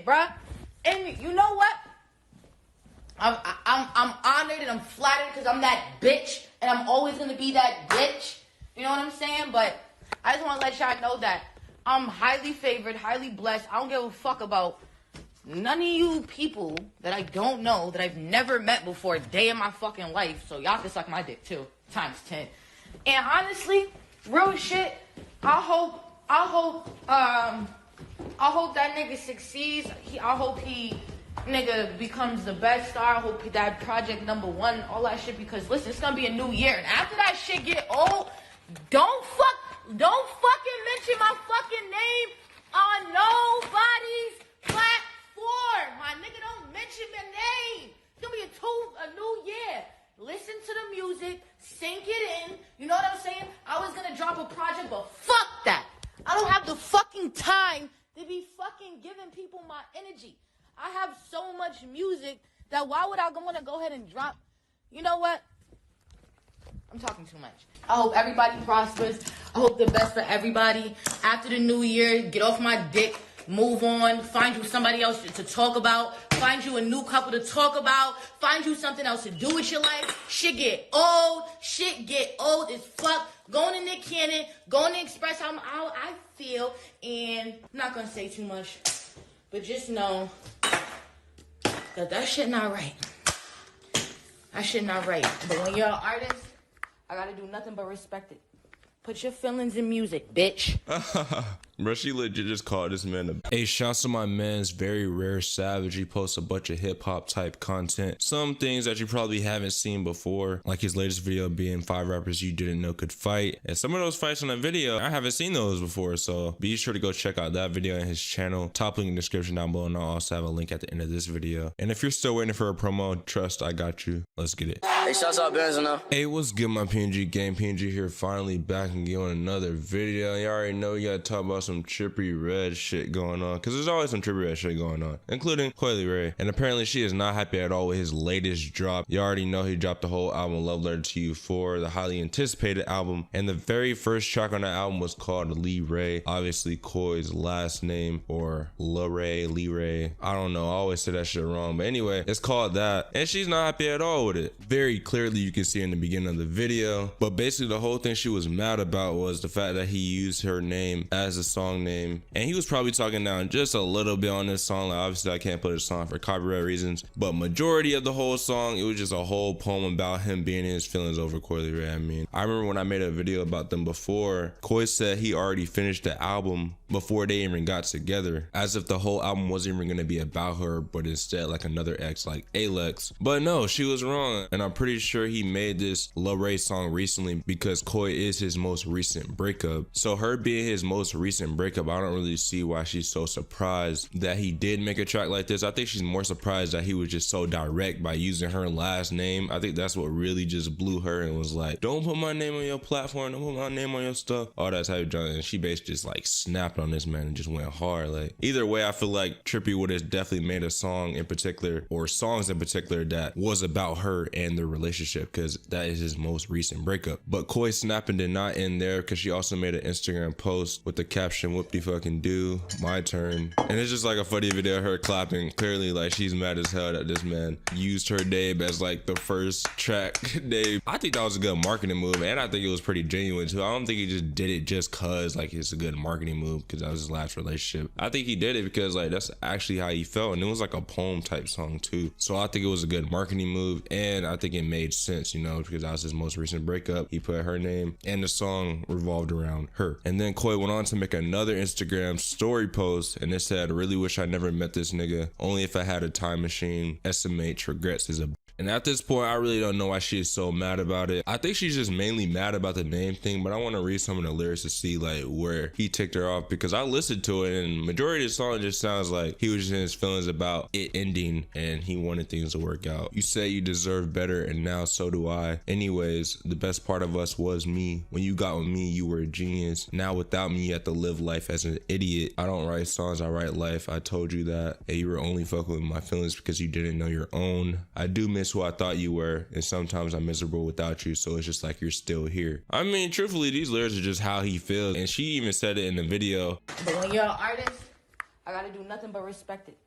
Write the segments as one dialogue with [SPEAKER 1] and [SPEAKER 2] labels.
[SPEAKER 1] shit, bruh. And you know what? I'm honored and I'm flattered because I'm that bitch, and I'm always gonna be that bitch. You know what I'm saying? But I just want to let y'all know that I'm highly favored, highly blessed. I don't give a fuck about none of you people that I don't know, that I've never met before a day in my fucking life. So y'all can suck my dick too, times 10. And honestly, real shit, I hope that nigga succeeds. I hope he nigga becomes the best star. I hope that project #1, all that shit. Because listen, it's gonna be a new year, and after that shit get old, don't fucking mention my fucking name on nobody's platform. My nigga, don't mention my name. It's gonna be a new year. Listen to the music, sink it in. You know what I'm saying? I was gonna drop a project, but fuck that. I don't have the fucking time to be fucking giving people my energy. I have so much music that why would I want to go ahead and drop? You know what? I'm talking too much. I hope everybody prospers. I hope the best for everybody. After the new year, get off my dick. Move on. Find you somebody else to talk about. Find you a new couple to talk about. Find you something else to do with your life. Shit get old. Shit get old as fuck. Going to Nick Cannon. Going to express how I feel. And I'm not going to say too much. But just know that shit not right. That shit not right. But when you're an artist, I gotta do nothing but respect it. Put your feelings in music, bitch.
[SPEAKER 2] Bro, she legit just called this man a... Hey, shouts to my man's Very Rare Savage. He posts a bunch of hip-hop type content. Some things that you probably haven't seen before, like his latest video being 5 rappers you didn't know could fight. And some of those fights on that video, I haven't seen those before, so be sure to go check out that video on his channel. Top link in the description down below, and I'll also have a link at the end of this video. And if you're still waiting for a promo, trust I got you. Let's get it.
[SPEAKER 3] Hey, shouts out Benz now.
[SPEAKER 2] Hey, what's good, my PNG gang? PNG here, finally back and on another video. You already know you gotta talk about some Trippie Redd shit going on, because there's always some Trippie Redd shit going on, including Coi Leray. And apparently she is not happy at all with his latest drop. You already know he dropped the whole album ALoveLetterToYou4, the highly anticipated album, and the very first track on that album was called Leray, obviously Coi's last name, or Leray. I don't know, I always say that shit wrong, but anyway, it's called that, and she's not happy at all with it. Very clearly you can see in the beginning of the video, but basically the whole thing she was mad about was the fact that he used her name as a song name, and he was probably talking down just a little bit on this song. Like, obviously I can't play this song for copyright reasons, but majority of the whole song, it was just a whole poem about him being in his feelings over Coi Leray. I mean, I remember when I made a video about them before, Coi said he already finished the album before they even got together, as if the whole album wasn't even going to be about her, but instead like another ex like Alex. But no, she was wrong, and I'm pretty sure he made this Leray song recently because Coi is his most recent breakup. So her being his most recent breakup, I don't really see why she's so surprised that he did make a track like this. I think she's more surprised that he was just so direct by using her last name. I think that's what really just blew her and was like, don't put my name on your platform, don't put my name on your stuff, all that type of junk. And she basically just like snapped on this man and just went hard. Like, either way, I feel like Trippie would have definitely made a song in particular, or songs in particular, that was about her and their relationship, because that is his most recent breakup. But Coi snapping did not end there, because she also made an Instagram post with the caption, whoop-de fucking do, my turn. And it's just like a funny video of her clapping. Clearly like she's mad as hell that this man used her name as like the first track name. I think that was a good marketing move, and I think it was pretty genuine too. I don't think he just did it just cause like it's a good marketing move because that was his last relationship. I think he did it because like that's actually how he felt, and it was like a poem type song too. So I think it was a good marketing move, and I think it made sense, you know, because that was his most recent breakup. He put her name, and the song revolved around her. And then Coi went on to make another Instagram story post, and it said, really wish I never met this nigga, only if I had a time machine, SMH regrets is a. And at this point, I really don't know why she is so mad about it. I think she's just mainly mad about the name thing, but I want to read some of the lyrics to see like where he ticked her off, because I listened to it and majority of the song just sounds like he was just in his feelings about it ending and he wanted things to work out. You say you deserve better and now so do I. Anyways, the best part of us was me. When you got with me, you were a genius. Now without me, you have to live life as an idiot. I don't write songs, I write life. I told you that. And you were only fucking with my feelings because you didn't know your own. I do miss who I thought you were, and sometimes I'm miserable without you, so it's just like you're still here. I mean, truthfully, these lyrics are just how he feels, and she even said it in the video.
[SPEAKER 1] But when you're an artist, I gotta do nothing but respect it.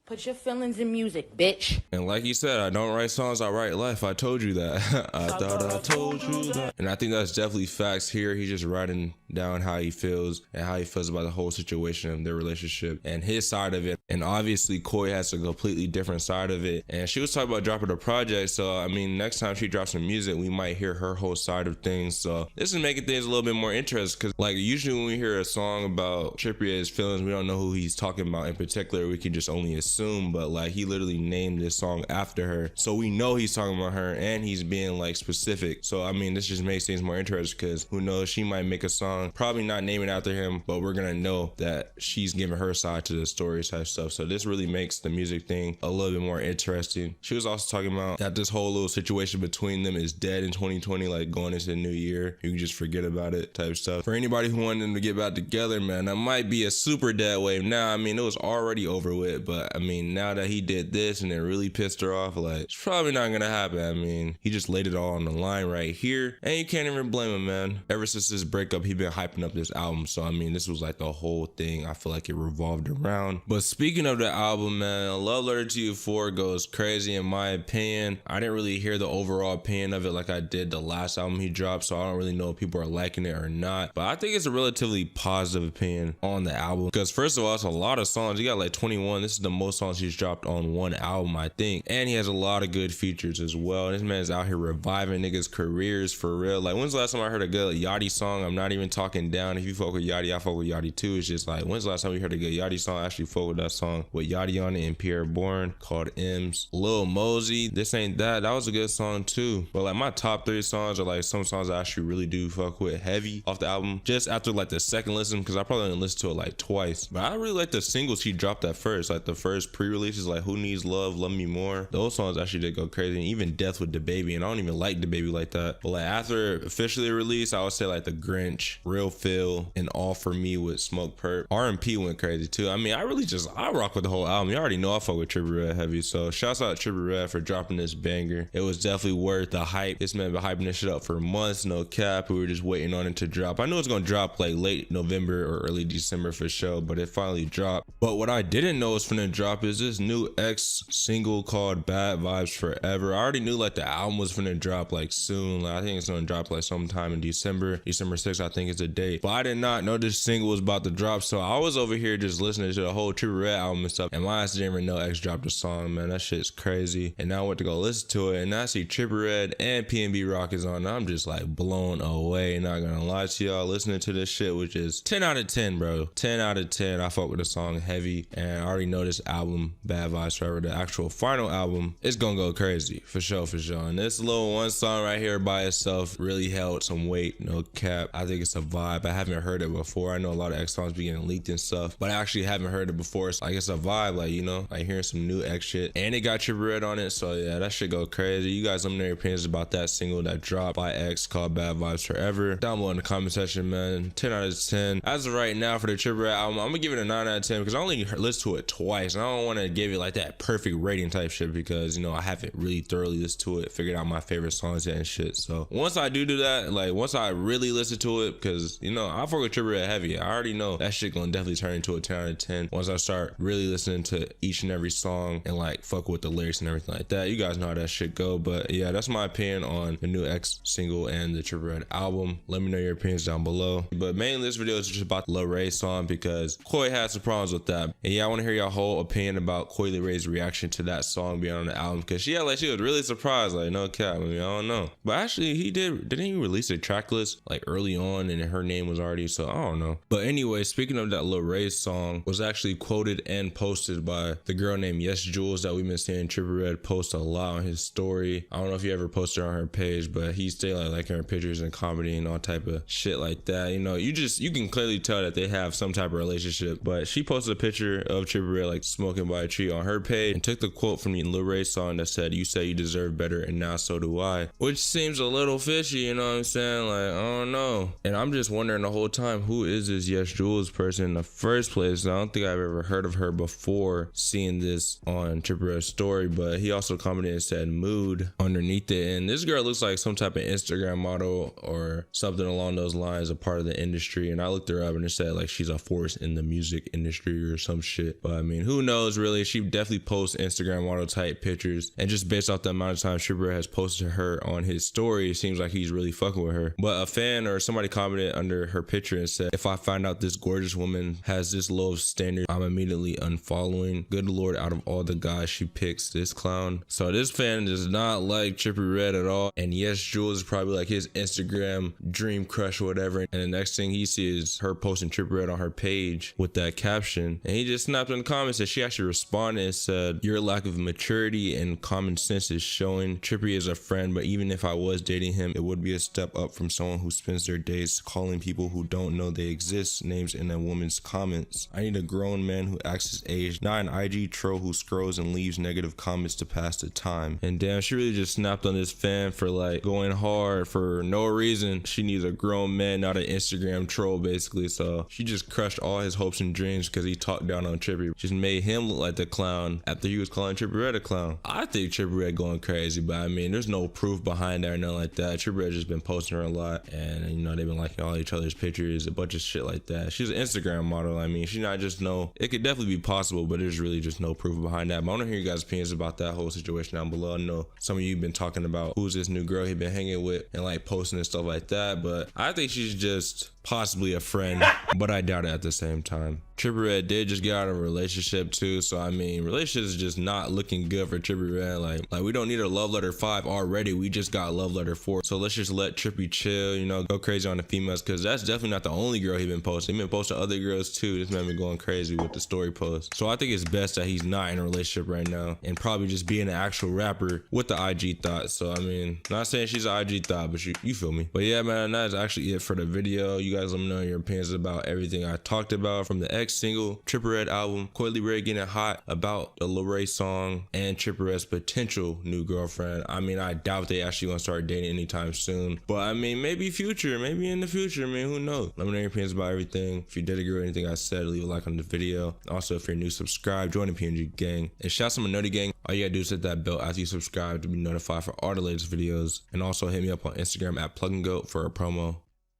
[SPEAKER 1] Put your feelings in music, bitch.
[SPEAKER 2] And like you said, I don't write songs, I write life. I told you that. I thought I told you that. And I think that's definitely facts here. He's just writing down how he feels and how he feels about the whole situation of their relationship and his side of it. And obviously Coi has a completely different side of it. And she was talking about dropping a project. So I mean, next time she drops some music, we might hear her whole side of things. So this is making things a little bit more interesting, because like usually when we hear a song about Trippie Redd's feelings, we don't know who he's talking about in particular. We can just only assume, but like he literally named this song after her, so we know he's talking about her and he's being like specific. So I mean, this just makes things more interesting, because who knows, she might make a song probably not naming after him, but we're gonna know that she's giving her side to the story type stuff. So this really makes the music thing a little bit more interesting. She was also talking about that this whole little situation between them is dead in 2020, like going into the new year, you can just forget about it type stuff. For anybody who wanted them to get back together, man, that might be a super dead wave now. I mean, it was already over with, but I mean, now that he did this and it really pissed her off, like it's probably not gonna happen. I mean, he just laid it all on the line right here, and you can't even blame him, man. Ever since this breakup, he been hyping up this album, so I mean, this was like the whole thing. I feel like it revolved around. But speaking of the album, man, Love Letter to You 4 goes crazy in my opinion. I didn't really hear the overall opinion of it like I did the last album he dropped, so I don't really know if people are liking it or not, but I think it's a relatively positive opinion on the album, because first of all, it's a lot of songs. You got like 21. This is the most songs he's dropped on one album, I think, and he has a lot of good features as well. This man's out here reviving niggas' careers for real. Like, when's the last time I heard a good Yachty song? I'm not even talking down. If you fuck with Yachty, I fuck with Yachty too. It's just like, when's the last time you heard a good Yachty song? I actually fuck with that song with Yachty on it and Pierre Bourne called M's. Lil Mosey, This Ain't That, that was a good song too. But like, my top 3 songs are like some songs I actually really do fuck with heavy off the album, just after like the second listen, because I probably didn't listen to it like twice. But I really like the singles he dropped at first, like the first pre-releases, like Who Needs Love, Love Me More. Those songs actually did go crazy, and even Death with DaBaby, and I don't even like DaBaby like that. But like after officially released, I would say like The Grinch, Real Feel, and All For Me with Smoke Perp. R&P went crazy too. I mean, I rock with the whole album. You already know I fuck with Trippie Redd heavy, so shouts out Trippie Redd for dropping this banger. It was definitely worth the hype. This man been hyping this shit up for months, no cap. We were just waiting on it to drop. I knew it was gonna drop like late November or early December for sure, but it finally dropped. But what I didn't know was finna drop is this new X single called Bad Vibes Forever. I already knew like the album was finna drop like soon. Like, I think it's gonna drop like sometime in December 6th, I think is the date. But I did not know this single was about to drop, so I was over here just listening to the whole Trippie Redd album and stuff, and my ass didn't even know X dropped a song, man. That shit's crazy. And now I went to go listen to it, and I see Trippie Redd and PNG Rock is on, and I'm just like blown away. Not gonna lie to y'all, listening to this shit, which is 10 out of 10, bro. 10 out of 10. I fuck with the song heavy, and I already know this album, Bad Vibes Forever, the actual final album, it's gonna go crazy for sure, for sure. And this little one song right here by itself really held some weight, no cap. I think it's a vibe. I haven't heard it before. I know a lot of X songs be getting leaked and stuff, but I actually haven't heard it before. It's like, it's a vibe, like, you know, like hearing some new X shit, and it got Trippie Redd on it, so yeah, that shit go crazy. You guys let me know your opinions about that single that dropped by X called Bad Vibes Forever down below in the comment section, man. 10 out of 10. As of right now for the Trippie Redd album, I'm gonna give it a 9 out of 10 because I only listened to it twice, and I don't want to give it like that perfect rating type shit, because you know, I haven't really thoroughly listened to it, figured out my favorite songs yet and shit. So once I do that, like once I really listen to it, because you know, I fuck with Trippie Redd heavy, I already know that shit gonna definitely turn into a 10 out of 10 once I start really listening to each and every song and like fuck with the lyrics and everything like that. You guys know how that shit go. But yeah, that's my opinion on the new X single and the Trippie Redd album. Let me know your opinions down below. But mainly this video is just about the Leray song, because Coi had some problems with that, and yeah, I want to hear y'all whole opinion about Coi Leray's reaction to that song being on the album, because she was really surprised, like no cap. I mean, I don't know, but actually didn't he release a track list like early on and her name was already, so I don't know. But anyway, speaking of that, Leray song was actually quoted and posted by the girl named YesJulz that we've been seeing Trippie Redd post a lot on his story. I don't know if you ever posted on her page, but he stay like liking her pictures and comedy and all type of shit like that. You know, you can clearly tell that they have some type of relationship. But she posted a picture of Trippie Redd like smoking by a tree on her page and took the quote from the Leray song that said, "You say you deserve better and now so do I," which seems a little fishy, you know what I'm saying? Like, I don't know. And I'm just wondering the whole time, who is this YesJulz person in the first place? I don't think I've ever heard of her before seeing this on Trippie Redd's story, but he also commented and said mood underneath it. And this girl looks like some type of Instagram model or something along those lines, a part of the industry. And I looked her up and it said like she's a force in the music industry or some shit. But I mean, who knows? knows really? She definitely posts Instagram model type pictures, and just based off the amount of time Trippie Redd has posted her on his story, it seems like he's really fucking with her. But a fan or somebody commented under her picture and said, if I find out this gorgeous woman has this low of standard, I'm immediately unfollowing. Good lord, out of all the guys she picks, this clown. So this fan does not like Trippie Redd at all, and YesJulz is probably like his Instagram dream crush or whatever, and the next thing he sees is her posting Trippie Redd on her page with that caption, and he just snapped in the comments and she actually responded and said, your lack of maturity and common sense is showing. Trippie is a friend, but even if I was dating him, it would be a step up from someone who spends their days calling people who don't know they exist names in a woman's comments. I need a grown man who acts his age, not an IG troll who scrolls and leaves negative comments to pass the time. And damn, she really just snapped on this fan for like going hard for no reason. She needs a grown man, not an Instagram troll basically. So she just crushed all his hopes and dreams because he talked down on Trippie. Just made him look like the clown after he was calling Trippie Redd a clown. I think Trippie Redd going crazy, but I mean, there's no proof behind that or nothing like that. Trippie Redd just been posting her a lot, and you know, they've been liking all each other's pictures, a bunch of shit like that. She's an Instagram model. I mean, she's not just no, it could definitely be possible, but there's really just no proof behind that. But I want to hear you guys' opinions about that whole situation down below. I know some of you been talking about who's this new girl he been hanging with and like posting and stuff like that, but I think she's just possibly a friend, but I doubt it at the same time. Trippie Redd did just get out of a relationship too, so I mean, relationships is just not looking good for Trippie Redd. Like we don't need a love letter 5 already, we just got love letter 4. So let's just let Trippie chill, you know, go crazy on the females, because that's definitely not the only girl he been posting. He been posting other girls too. This man been going crazy with the story post. So I think it's best that he's not in a relationship right now and probably just being an actual rapper with the IG thought. So I mean, not saying she's an IG thought, but you feel me. But yeah, man, that's actually it for the video. You guys let me know your opinions about everything I talked about, from the X single, Trippie Redd album, Coi Leray getting hot about the Leray song, and Trippie Redd's potential new girlfriend. I mean, I doubt they actually gonna start dating anytime soon, but I mean, maybe in the future, I mean, who knows? Let me know your opinions about everything. If you did agree with anything I said, leave a like on the video. Also, if you're new, subscribe, join the PNG gang, and shout out to my Nutty gang. All you gotta do is hit that bell after you subscribe to be notified for all the latest videos, and also hit me up on Instagram at plugandgoat for a promo.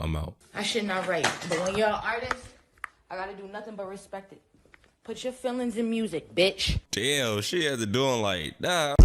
[SPEAKER 2] I'm out.
[SPEAKER 1] I should not write, but when you're an artist, I gotta do nothing but respect it. Put your feelings in music, bitch.
[SPEAKER 2] Damn, she had to do it like that.